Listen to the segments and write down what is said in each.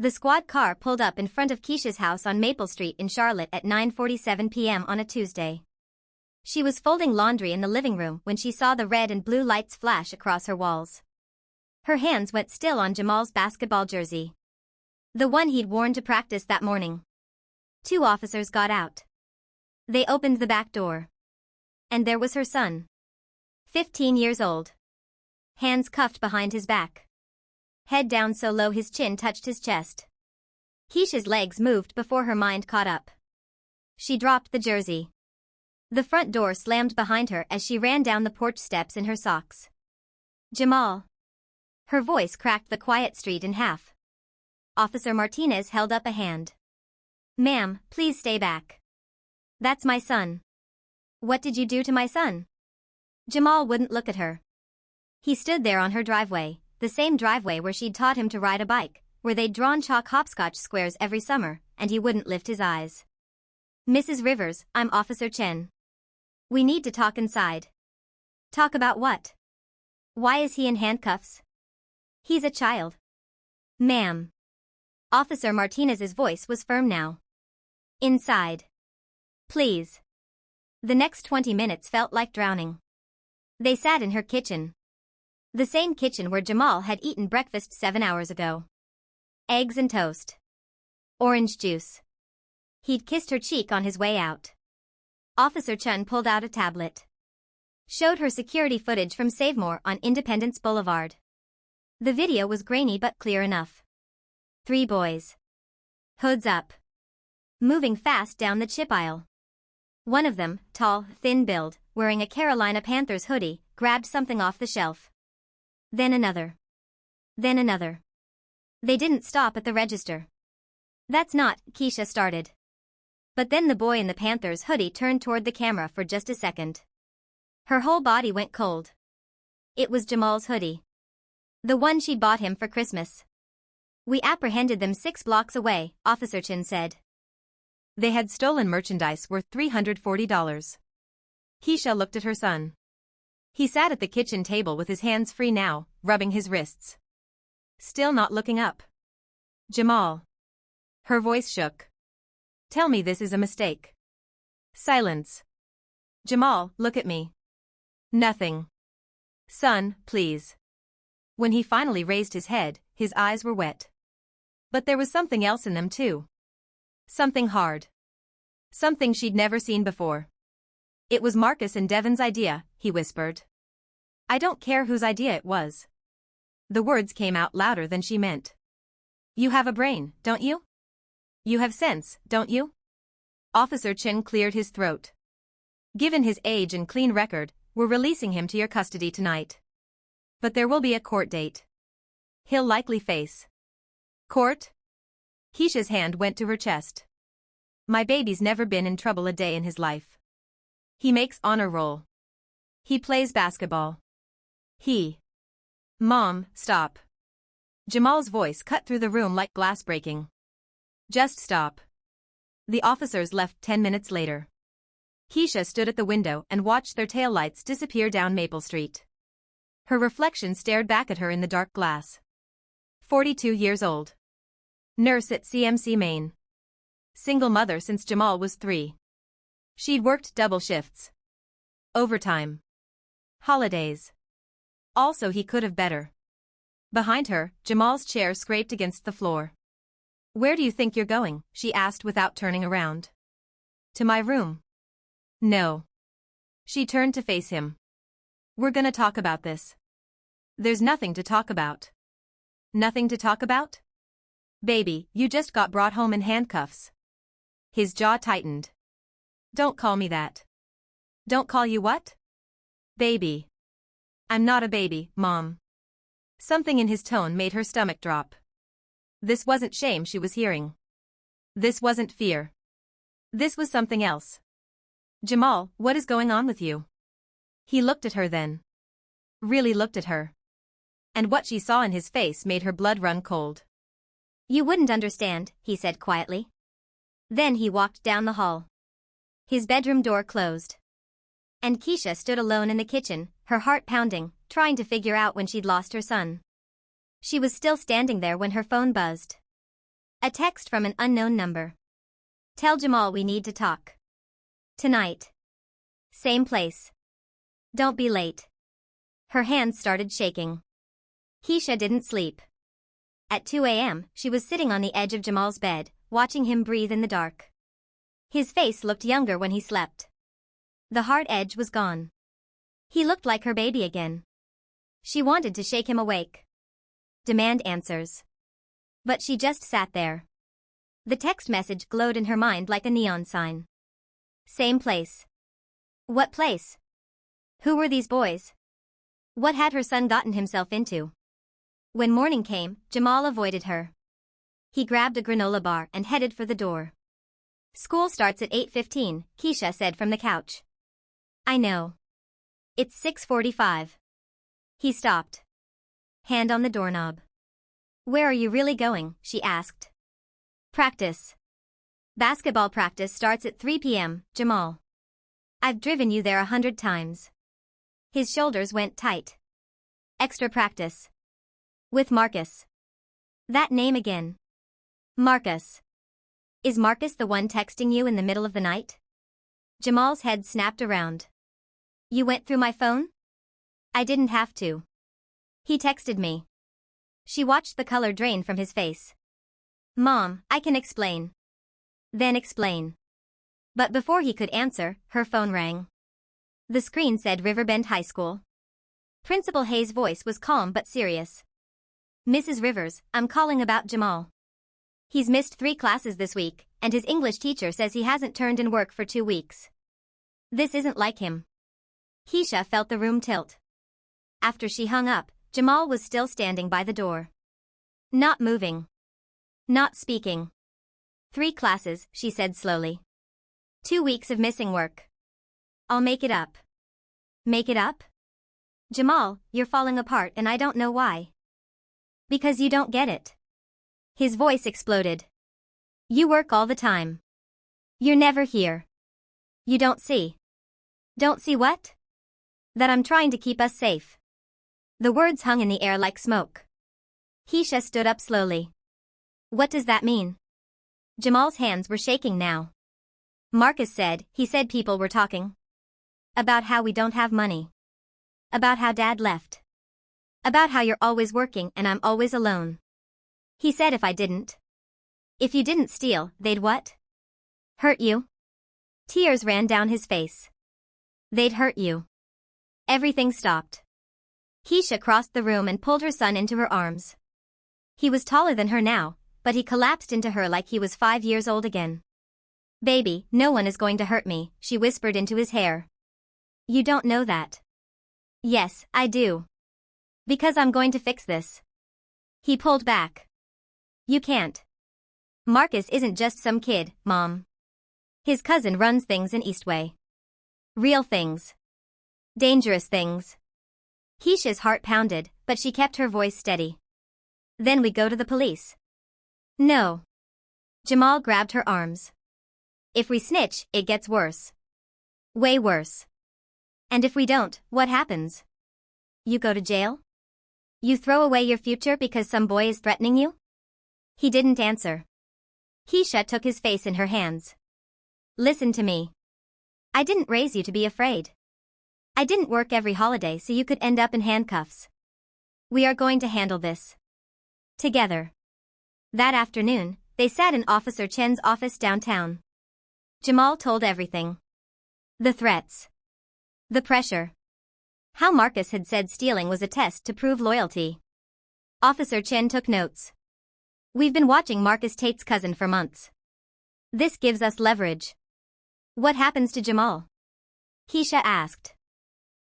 The squad car pulled up in front of Keisha's house on Maple Street in Charlotte at 9:47 p.m. on a Tuesday. She was folding laundry in the living room when she saw the red and blue lights flash across her walls. Her hands went still on Jamal's basketball jersey. The one he'd worn to practice that morning. 2 officers got out. They opened the back door. And there was her son. 15 years old. Hands cuffed behind his back. Head down so low his chin touched his chest. Keisha's legs moved before her mind caught up. She dropped the jersey. The front door slammed behind her as she ran down the porch steps in her socks. Jamal. Her voice cracked the quiet street in half. Officer Martinez held up a hand. Ma'am, please stay back. That's my son. What did you do to my son? Jamal wouldn't look at her. He stood there on her driveway, the same driveway where she'd taught him to ride a bike, where they'd drawn chalk hopscotch squares every summer, and he wouldn't lift his eyes. Mrs. Rivers, I'm Officer Chen. We need to talk inside. Talk about what? Why is he in handcuffs? He's a child. Ma'am. Officer Martinez's voice was firm now. Inside. Please. The next 20 minutes felt like drowning. They sat in her kitchen. The same kitchen where Jamal had eaten breakfast 7 hours ago. Eggs and toast. Orange juice. He'd kissed her cheek on his way out. Officer Chun pulled out a tablet. Showed her security footage from Savemore on Independence Boulevard. The video was grainy but clear enough. 3 boys. Hoods up. Moving fast down the chip aisle. One of them, tall, thin build, wearing a Carolina Panthers hoodie, grabbed something off the shelf. Then another. Then another. They didn't stop at the register. That's not, Keisha started. But then the boy in the Panthers hoodie turned toward the camera for just a second. Her whole body went cold. It was Jamal's hoodie. The one she'd bought him for Christmas. We apprehended them 6 blocks away, Officer Chin said. They had stolen merchandise worth $340. Keisha looked at her son. He sat at the kitchen table with his hands free now, rubbing his wrists. Still not looking up. Jamal. Her voice shook. Tell me this is a mistake. Silence. Jamal, look at me. Nothing. Son, please. When he finally raised his head, his eyes were wet. But there was something else in them too. Something hard. Something she'd never seen before. It was Marcus and Devon's idea, he whispered. I don't care whose idea it was. The words came out louder than she meant. You have a brain, don't you? You have sense, don't you? Officer Chin cleared his throat. Given his age and clean record, we're releasing him to your custody tonight. But there will be a court date. He'll likely face. Court? Keisha's hand went to her chest. My baby's never been in trouble a day in his life. He makes honor roll. He plays basketball. Mom, stop. Jamal's voice cut through the room like glass breaking. Just stop. The officers left 10 minutes later. Keisha stood at the window and watched their taillights disappear down Maple Street. Her reflection stared back at her in the dark glass. 42 years old. Nurse at CMC Maine. Single mother since Jamal was 3. She'd worked double shifts. Overtime. Holidays. Also he could have better. Behind her, Jamal's chair scraped against the floor. Where do you think you're going? She asked without turning around. To my room. No. She turned to face him. We're gonna talk about this. There's nothing to talk about. Nothing to talk about? Baby, you just got brought home in handcuffs. His jaw tightened. Don't call me that. Don't call you what? Baby. I'm not a baby, Mom. Something in his tone made her stomach drop. This wasn't shame she was hearing. This wasn't fear. This was something else. Jamal, what is going on with you? He looked at her then. Really looked at her. And what she saw in his face made her blood run cold. You wouldn't understand, he said quietly. Then he walked down the hall. His bedroom door closed. And Keisha stood alone in the kitchen, her heart pounding, trying to figure out when she'd lost her son. She was still standing there when her phone buzzed. A text from an unknown number. Tell Jamal we need to talk. Tonight. Same place. Don't be late. Her hands started shaking. Keisha didn't sleep. At 2 a.m., she was sitting on the edge of Jamal's bed, watching him breathe in the dark. His face looked younger when he slept. The hard edge was gone. He looked like her baby again. She wanted to shake him awake. Demand answers. But she just sat there. The text message glowed in her mind like a neon sign. Same place. What place? Who were these boys? What had her son gotten himself into? When morning came, Jamal avoided her. He grabbed a granola bar and headed for the door. School starts at 8:15, Keisha said from the couch. I know. It's 6:45. He stopped. Hand on the doorknob. Where are you really going? She asked. Practice. Basketball practice starts at 3 p.m., Jamal. I've driven you there 100 times. His shoulders went tight. Extra practice. With Marcus. That name again. Marcus. Is Marcus the one texting you in the middle of the night? Jamal's head snapped around. You went through my phone? I didn't have to. He texted me. She watched the color drain from his face. Mom, I can explain. Then explain. But before he could answer, her phone rang. The screen said Riverbend High School. Principal Hayes' voice was calm but serious. Mrs. Rivers, I'm calling about Jamal. He's missed 3 classes this week, and his English teacher says he hasn't turned in work for 2 weeks. This isn't like him. Keisha felt the room tilt. After she hung up, Jamal was still standing by the door. Not moving. Not speaking. 3 classes, she said slowly. 2 weeks of missing work. I'll make it up. Make it up? Jamal, you're falling apart and I don't know why. Because you don't get it. His voice exploded. You work all the time. You're never here. You don't see. Don't see what? That I'm trying to keep us safe. The words hung in the air like smoke. Keisha stood up slowly. What does that mean? Jamal's hands were shaking now. Marcus said, he said people were talking. About how we don't have money. About how Dad left. About how you're always working and I'm always alone. He said if I didn't. If you didn't steal, they'd what? Hurt you? Tears ran down his face. They'd hurt you. Everything stopped. Keisha crossed the room and pulled her son into her arms. He was taller than her now, but he collapsed into her like he was 5 years old again. Baby, no one is going to hurt me, she whispered into his hair. You don't know that. Yes, I do. Because I'm going to fix this. He pulled back. You can't. Marcus isn't just some kid, Mom. His cousin runs things in Eastway. Real things. Dangerous things. Keisha's heart pounded, but she kept her voice steady. Then we go to the police. No. Jamal grabbed her arms. If we snitch, it gets worse. Way worse. And if we don't, what happens? You go to jail? You throw away your future because some boy is threatening you? He didn't answer. Keisha took his face in her hands. Listen to me. I didn't raise you to be afraid. I didn't work every holiday so you could end up in handcuffs. We are going to handle this. Together. That afternoon, they sat in Officer Chen's office downtown. Jamal told everything. The threats. The pressure. How Marcus had said stealing was a test to prove loyalty. Officer Chen took notes. We've been watching Marcus Tate's cousin for months. This gives us leverage. What happens to Jamal? Keisha asked.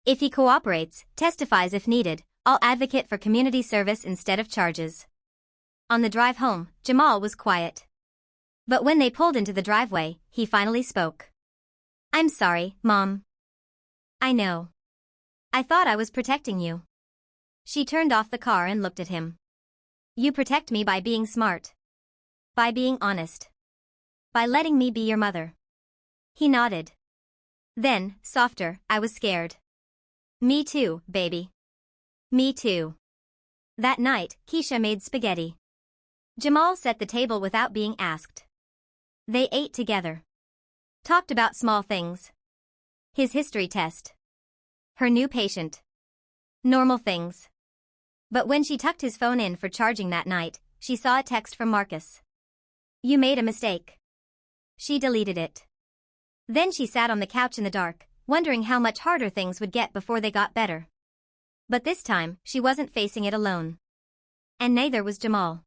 If he cooperates, testifies if needed, I'll advocate for community service instead of charges. On the drive home, Jamal was quiet. But when they pulled into the driveway, he finally spoke. I'm sorry, Mom. I know. I thought I was protecting you. She turned off the car and looked at him. You protect me by being smart. By being honest. By letting me be your mother. He nodded. Then, softer, I was scared. Me too, baby. Me too. That night, Keisha made spaghetti. Jamal set the table without being asked. They ate together. Talked about small things. His history test. Her new patient. Normal things. But when she tucked his phone in for charging that night, she saw a text from Marcus. You made a mistake. She deleted it. Then she sat on the couch in the dark, wondering how much harder things would get before they got better. But this time, she wasn't facing it alone. And neither was Jamal.